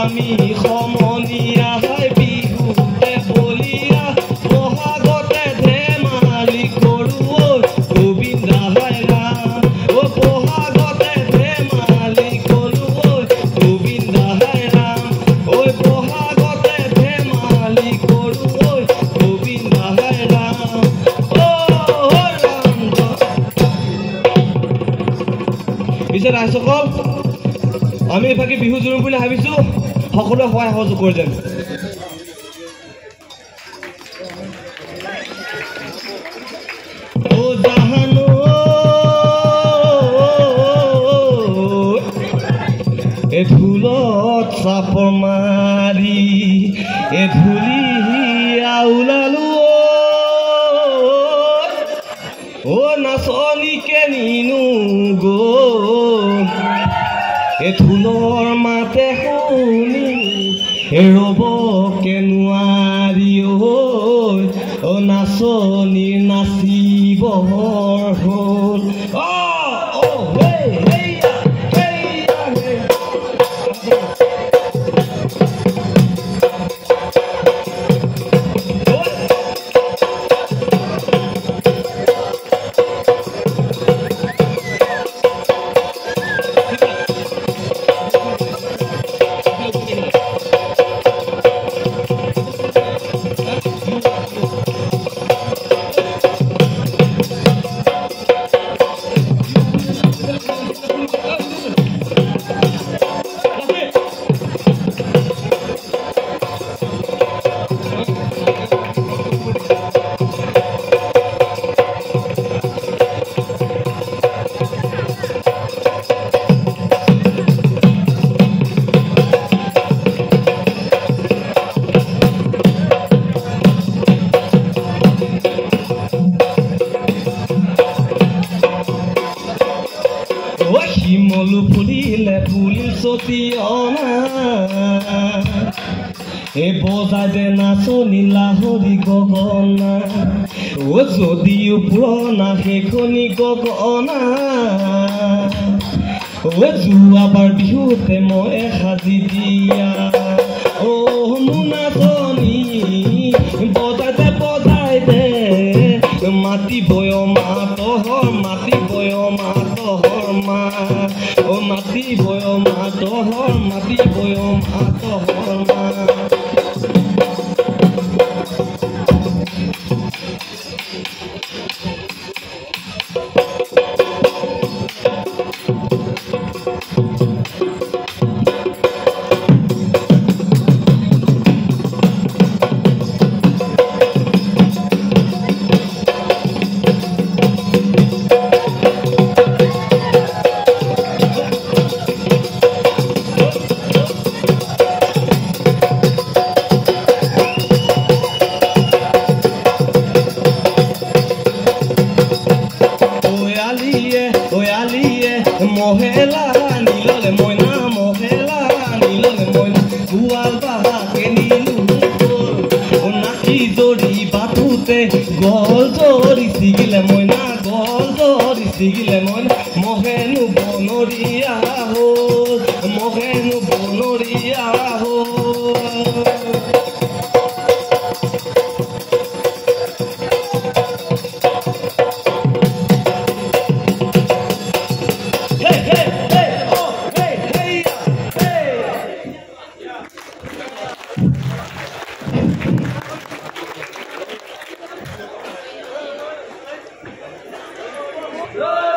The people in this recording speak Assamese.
আমি সমনীয়া হয় বিহুতে বলিয়া বহাগতে ধেমালি কৰোঁ গোবিন্দা হয় ৰাম ও বহাগতে ধেমালি কৰোঁ গোবিন্দা হয় ৰাম ঐ বহাগতে ধেমালি কৰোঁ গোবিন্দা হয় ৰাম পিছে ৰাইজসকল আমি এফাকে বিহু জুৰিম বুলি ভাবিছোঁ সকলোৱে সহায় সহযোগ কৰি যেন এ ঢোলত চাপৰ মাৰি এ ঢুলি ওলালো ও নাচনীকে নিনো গো এ ঢোলৰ মাতে শুনি ৰ'ব নোৱাৰি ও নাচনীৰ নাচিব হ'ল শিমলু ফুলিলে ফুল চটিয়না এ বজাই দে নাচনি লাহৰি গগনা ও যদিও পুৰণা সেইখনি গগনা ও যোৱাবাৰ বিহুতে মই সাজি দিয়া ও মোৰ নাচনি বজাই দে মাতি বয় মাতহৰ মাতি বয় মাতহৰ মা ও মাতি বয় মাতহৰ মাতি বয় মাতহৰ মা মহেলা নীললে মইনা মহেলা নীললে মইনা গোৱাল বাহাকে নিলু নাকি জৰি বাটুতে গল জৰি ছিগিলে মইনা গল জৰি ছিগিলে মইনা মহেনু বনৰীয়া হ'ল মহেনু বনৰীয়া হ'ল Go!